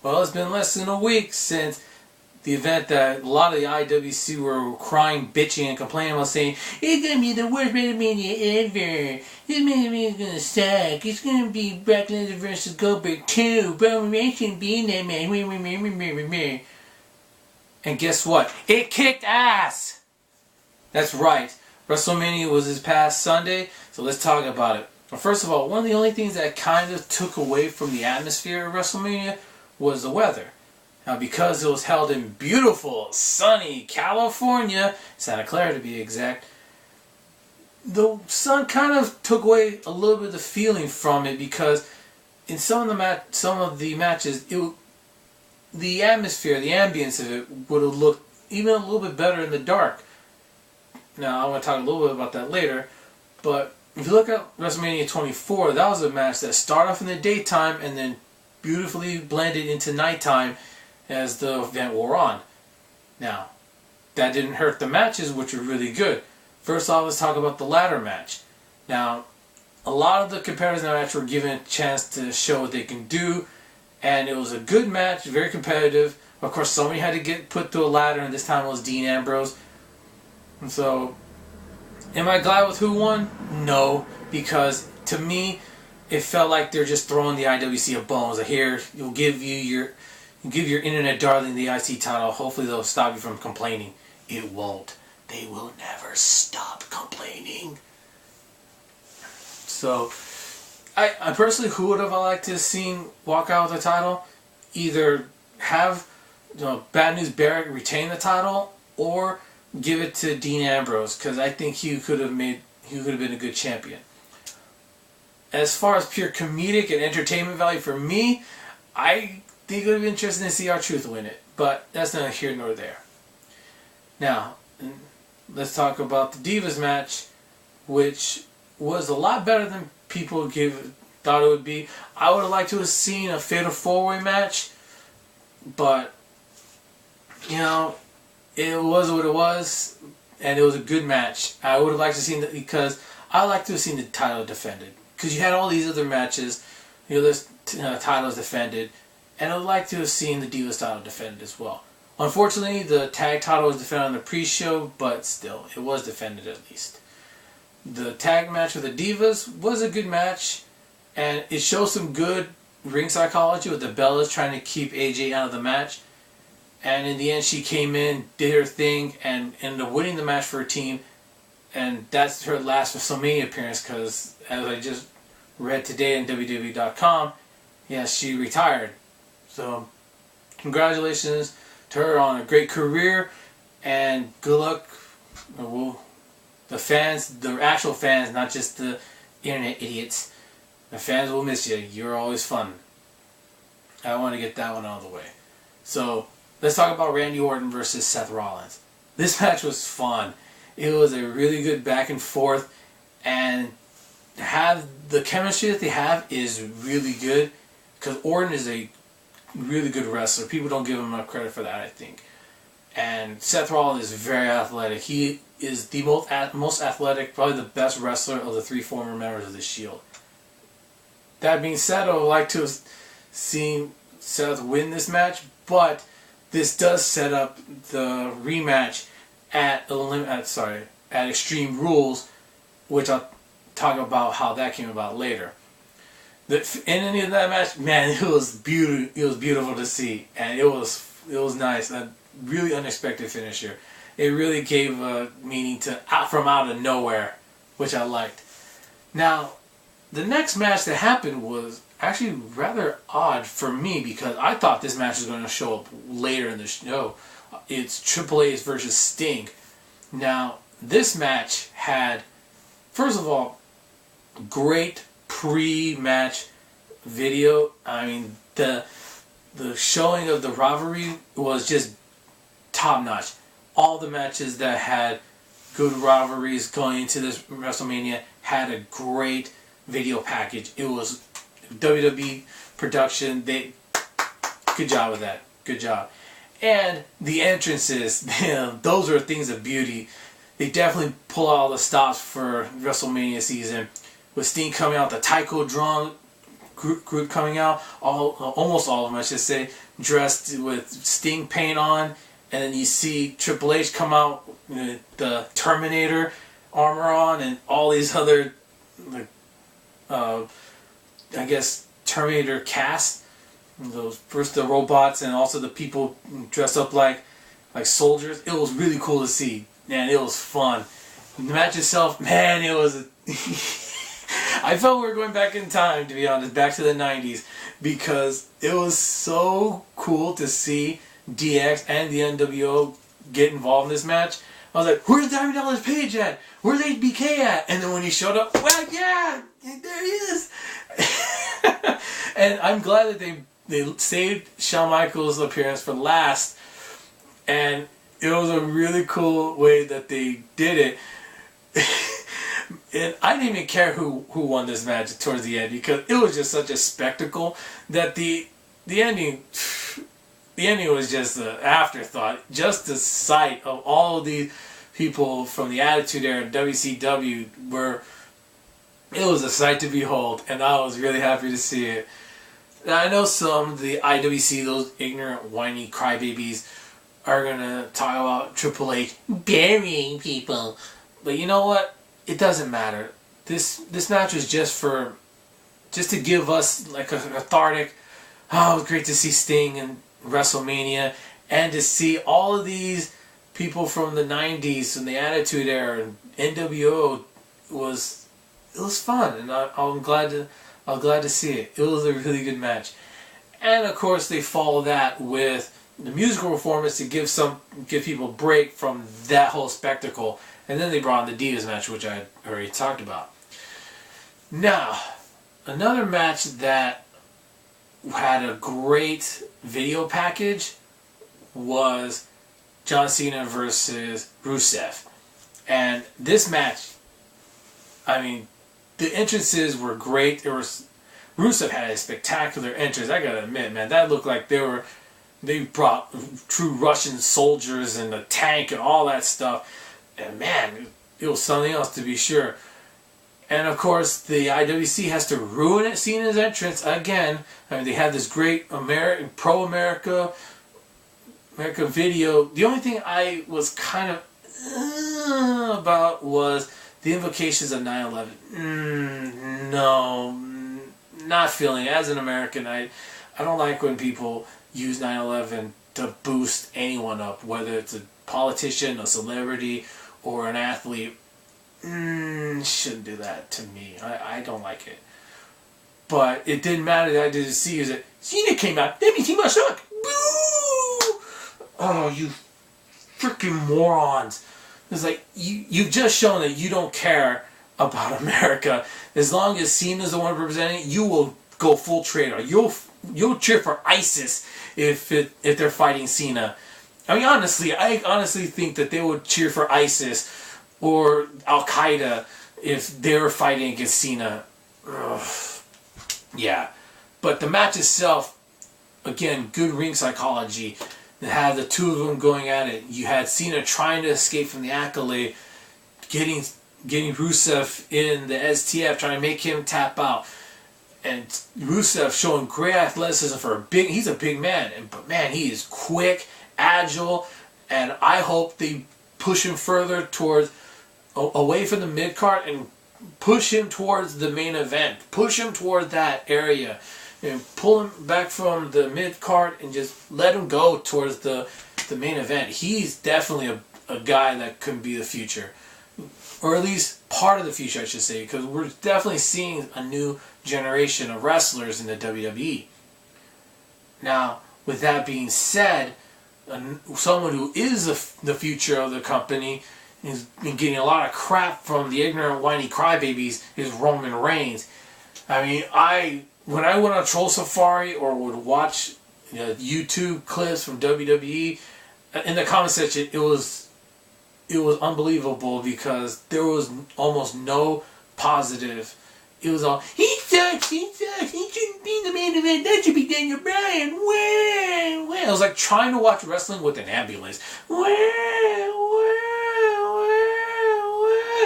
Well, it's been less than a week since the event that a lot of the IWC were crying, bitching, and complaining about, saying, it's going to be the worst WrestleMania ever. This WrestleMania is going to suck. It's going to be Brock Lesnar versus Goldberg 2. Roman Reigns shouldn't be in that match. And guess what? It kicked ass! That's right. WrestleMania was this past Sunday, so let's talk about it. Well, first of all, one of the only things that kind of took away from the atmosphere of WrestleMania was the weather. Now, because it was held in beautiful, sunny California, Santa Clara to be exact, the sun kind of took away a little bit of the feeling from it, because in some of the matches, the atmosphere, the ambience of it would have looked even a little bit better in the dark. Now, I want to talk a little bit about that later, but if you look at WrestleMania 24, that was a match that started off in the daytime and then beautifully blended into nighttime as the event wore on. Now, that didn't hurt the matches, which were really good. First off, let's talk about the ladder match. Now, a lot of the competitors in the match were given a chance to show what they can do, and it was a good match, very competitive. Of course, somebody had to get put through a ladder, and this time it was Dean Ambrose. And so, am I glad with who won? No, because to me, it felt like they're just throwing the IWC a bone. Like, here, you'll give your internet darling the IC title. Hopefully they'll stop you from complaining. It won't. They will never stop complaining. So, I personally, who would have I liked to have seen walk out with the title? Either have Bad News Barrett retain the title, or give it to Dean Ambrose, because I think he could have been a good champion. As far as pure comedic and entertainment value for me, I think it would be interesting to see R-Truth win it, but that's neither here nor there. Now, let's talk about the Divas match, which was a lot better than people thought it would be. I would have liked to have seen a Fatal 4-Way match, but, it was what it was, and it was a good match. I would have liked to have seen that, because I would like to have seen the title defended. Because you had all these other matches, there's titles defended, and I would like to have seen the Divas title defended as well. Unfortunately, the tag title was defended on the pre-show, but still, it was defended at least. The tag match with the Divas was a good match, and it showed some good ring psychology with the Bellas trying to keep AJ out of the match. And in the end, she came in, did her thing, and ended up winning the match for her team. And that's her last WrestleMania appearance, because as I just read today on WWE.com, she retired. So, congratulations to her on a great career, and good luck. The fans, the actual fans, not just the internet idiots, the fans will miss you. You're always fun. I want to get that one out of the way. So, let's talk about Randy Orton versus Seth Rollins. This match was fun. It was a really good back and forth, and the chemistry that they have is really good, because Orton is a really good wrestler. People don't give him enough credit for that, I think. And Seth Rollins is very athletic. He is the most athletic, probably the best wrestler of the 3 former members of the Shield. That being said, I would like to have seen Seth win this match, but this does set up the rematch at Extreme Rules, which I'll talk about how that came about later. In any of that match, man, it was beautiful to see, and it was nice. A really unexpected finisher. It really gave a meaning to from out of nowhere, which I liked. Now, the next match that happened was actually rather odd for me, because I thought this match was going to show up later in the show. It's Triple H versus Sting. Now, this match had, first of all, great pre-match video. I mean, the showing of the rivalry was just top-notch. All the matches that had good rivalries going into this WrestleMania had a great video package. It was WWE production. Good job with that. Good job. And the entrances, those are things of beauty. They definitely pull out all the stops for WrestleMania season. With Sting coming out the taiko drum, group coming out, almost all of them, I should say, dressed with Sting paint on, and then you see Triple H come out with the Terminator armor on, and all these other, I guess, Terminator cast. Those first the robots and also the people dressed up like soldiers. It was really cool to see. Man, it was fun. The match itself, man, it was. I felt we were going back in time, to be honest, back to the 90s, because it was so cool to see DX and the NWO get involved in this match. I was like, where's Diamond Dallas Page at? Where's HBK at? And then when he showed up, well, yeah, there he is. And I'm glad that they saved Shawn Michaels' appearance for last. And it was a really cool way that they did it. And I didn't even care who won this match towards the end, because it was just such a spectacle that the ending was just an afterthought. Just the sight of all of these people from the Attitude Era and WCW it was a sight to behold, and I was really happy to see it. Now, I know some of the IWC, those ignorant, whiny crybabies, are gonna talk about Triple H burying people, but you know what? It doesn't matter. This match was just to give us like a cathartic. Oh, it was great to see Sting in WrestleMania, and to see all of these people from the 90s and the Attitude Era and NWO. It was fun, and I'm glad to see it. It was a really good match, and of course they follow that with the musical performance to give people a break from that whole spectacle. And then they brought in the Divas match, which I already talked about. Now, another match that had a great video package was John Cena versus Rusev. And this match, I mean, the entrances were great. Rusev had a spectacular entrance. I gotta admit, man, that looked like they brought true Russian soldiers and a tank and all that stuff. And man, it was something else, to be sure. And of course, the IWC has to ruin it, Cena's entrance again. I mean, they had this great pro-America video. The only thing I was kind of about was the invocations of 9/11. No, not feeling it. As an American, I don't like when people use 9/11 to boost anyone up, whether it's a politician, a celebrity, or an athlete. Shouldn't do that to me. I don't like it. But it didn't matter that I didn't see that Cena came out. That means he must suck. Boo! Oh, you freaking morons. It's like, you've just shown that you don't care about America. As long as Cena's the one representing it, you will go full traitor. You'll cheer for ISIS if they're fighting Cena. I mean, I honestly think that they would cheer for ISIS or Al Qaeda if they were fighting against Cena. Ugh. Yeah, but the match itself, again, good ring psychology. They had the two of them going at it. You had Cena trying to escape from the Accolade, getting Rusev in the STF, trying to make him tap out. And Rusev showing great athleticism he's a big man, but man, he is quick, agile, and I hope they push him further towards, away from the mid-card, and push him towards the main event. Push him toward that area. And pull him back from the mid-card and just let him go towards the main event. He's definitely a guy that could be the future. Or at least part of the future, I should say, because we're definitely seeing a new generation of wrestlers in the WWE. Now, with that being said, someone who is the future of the company has been getting a lot of crap from the ignorant, whiny crybabies is Roman Reigns. I mean, when I went on Troll Safari or would watch YouTube clips from WWE, in the comment section, it was unbelievable because there was almost no positive. It was all, he sucks, he shouldn't be in the main event, that should be Daniel Bryan, wah. It was like trying to watch wrestling with an ambulance.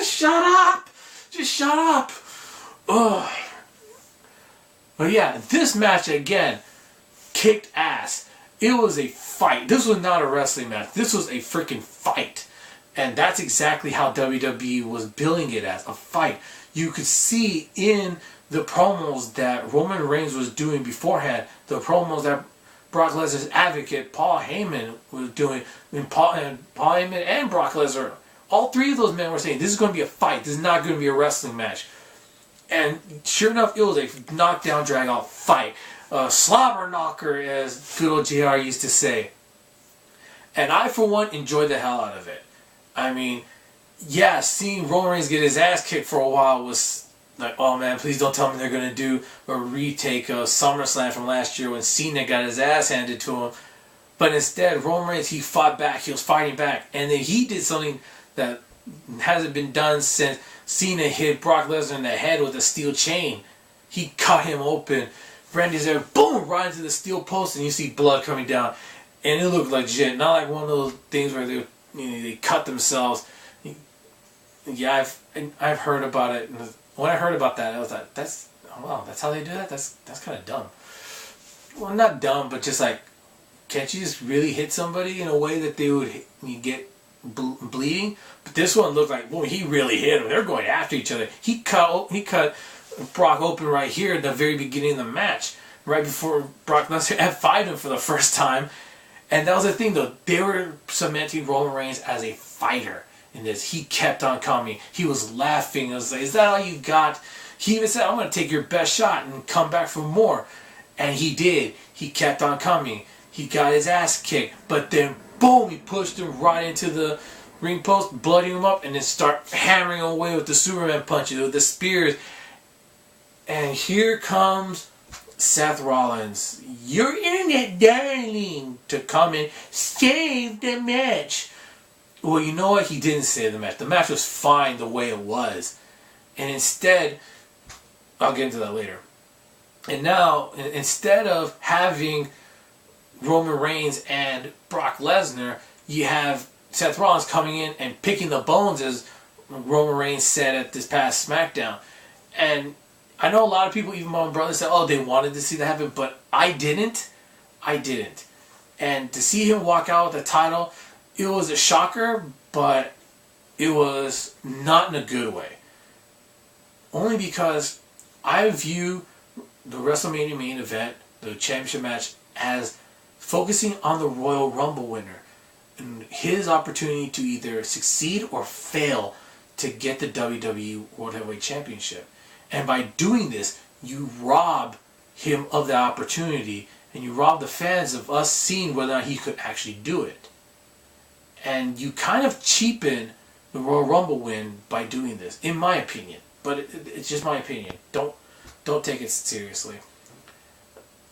Shut up! Just shut up! Ugh. But yeah, this match again kicked ass. It was a fight. This was not a wrestling match. This was a freaking fight. And that's exactly how WWE was billing it as, a fight. You could see in the promos that Roman Reigns was doing beforehand, the promos that Brock Lesnar's advocate, Paul Heyman, was doing, and Paul Heyman and Brock Lesnar, all three of those men were saying, this is going to be a fight. This is not going to be a wrestling match. And sure enough, it was a knockdown, drag-out fight. Slobber knocker, as good old JR used to say. And I, for one, enjoyed the hell out of it. I mean, yeah, seeing Roman Reigns get his ass kicked for a while was like, oh man, please don't tell me they're going to do a retake of SummerSlam from last year when Cena got his ass handed to him. But instead, Roman Reigns, he fought back. He was fighting back. And then he did something that hasn't been done since Cena hit Brock Lesnar in the head with a steel chain. He cut him open. Randy's there, boom, right into the steel post, and you see blood coming down. And it looked legit. Not like one of those things where they cut themselves. Yeah, I've heard about it. And when I heard about that, I was like, that's how they do that? That's kind of dumb. Well, not dumb, but just like, can't you just really hit somebody in a way that they would get bleeding? But this one looked like, boy, he really hit him. They're going after each other. He cut Brock open right here at the very beginning of the match, right before Brock Lesnar F5'd him for the first time. And that was the thing, though. They were cementing Roman Reigns as a fighter in this. He kept on coming. He was laughing. I was like, is that all you got? He even said, I'm going to take your best shot and come back for more. And he did. He kept on coming. He got his ass kicked. But then, boom, he pushed him right into the ring post, blooding him up, and then start hammering away with the Superman punches, with the spears. And here comes Seth Rollins, your internet darling, to come and save the match. Well, you know what? He didn't save the match. The match was fine the way it was. And instead, I'll get into that later. And now, instead of having Roman Reigns and Brock Lesnar, you have Seth Rollins coming in and picking the bones, as Roman Reigns said at this past SmackDown. And I know a lot of people, even my brother, said, oh, they wanted to see that happen, but I didn't. And to see him walk out with the title, it was a shocker, but it was not in a good way. Only because I view the WrestleMania main event, the championship match, as focusing on the Royal Rumble winner and his opportunity to either succeed or fail to get the WWE World Heavyweight Championship. And by doing this, you rob him of the opportunity, and you rob the fans of us seeing whether or not he could actually do it. And you kind of cheapen the Royal Rumble win by doing this, in my opinion. But it's just my opinion. Don't take it seriously.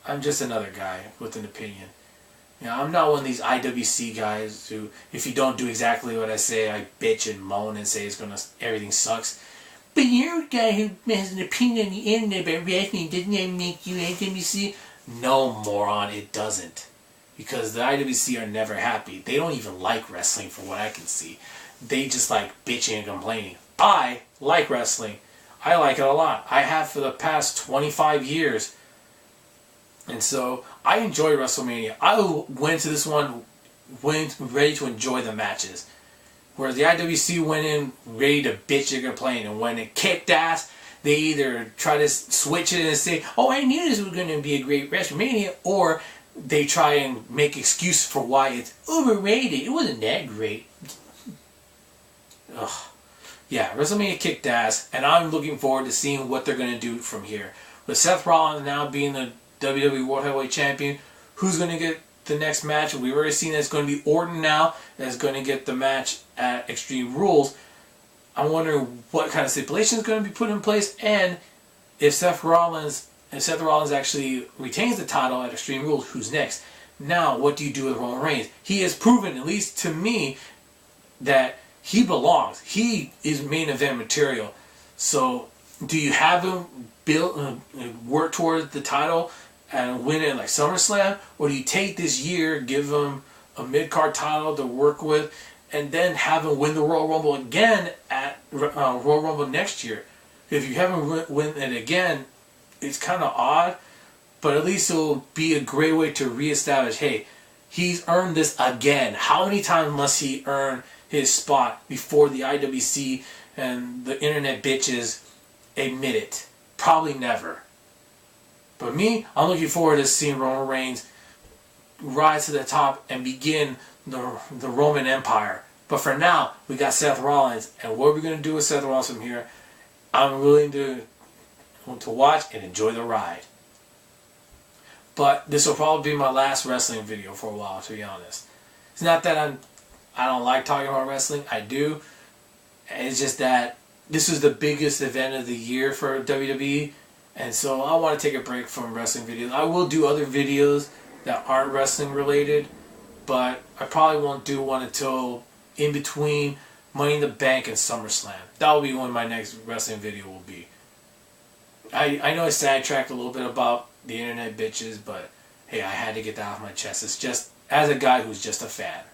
I'm just another guy with an opinion. You know, I'm not one of these IWC guys who, if you don't do exactly what I say, I bitch and moan and say everything sucks. But you're a guy who has an opinion on the internet about wrestling. Doesn't that make you IWC? No, moron, it doesn't. Because the IWC are never happy. They don't even like wrestling from what I can see. They just like bitching and complaining. I like wrestling. I like it a lot. I have for the past 25 years. And so I enjoy WrestleMania. I went to this one ready to enjoy the matches. Whereas the IWC went in ready to bitch and complain. And when it kicked ass, they either try to switch it and say, oh, I knew this was going to be a great WrestleMania, or they try and make excuses for why it's overrated. It wasn't that great. Ugh. Yeah, WrestleMania kicked ass, and I'm looking forward to seeing what they're going to do from here. With Seth Rollins now being the WWE World Heavyweight Champion, who's going to get the next match? We've already seen that it's going to be Orton now that's going to get the match at Extreme Rules. I'm wondering what kind of stipulation is going to be put in place, and if Seth Rollins actually retains the title at Extreme Rules, who's next? Now, what do you do with Roman Reigns? He has proven, at least to me, that he belongs. He is main event material. So, do you have him work towards the title and win it like SummerSlam, or do you take this year, give him a mid-card title to work with, and then have him win the Royal Rumble again at Royal Rumble next year? If you have him win it again it's kind of odd, but at least it will be a great way to reestablish, hey, he's earned this again. How many times must he earn his spot before the IWC and the internet bitches admit it? Probably never. But me, I'm looking forward to seeing Roman Reigns rise to the top and begin the Roman Empire. But for now, we got Seth Rollins, and what are we going to do with Seth Rollins from here? I'm willing to watch and enjoy the ride. But this will probably be my last wrestling video for a while, to be honest. It's not that I don't like talking about wrestling. I do. It's just that this was the biggest event of the year for WWE, and so I want to take a break from wrestling videos. I will do other videos that aren't wrestling related, but I probably won't do one until in between Money in the Bank and SummerSlam. That will be when my next wrestling video will be. I know I sidetracked a little bit about the internet bitches, but hey, I had to get that off my chest. It's just, as a guy who's just a fan.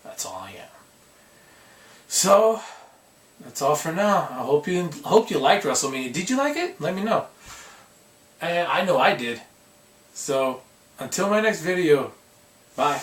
That's all I am. So, that's all for now. I hope you liked WrestleMania. Did you like it? Let me know. I know I did. So, until my next video, bye.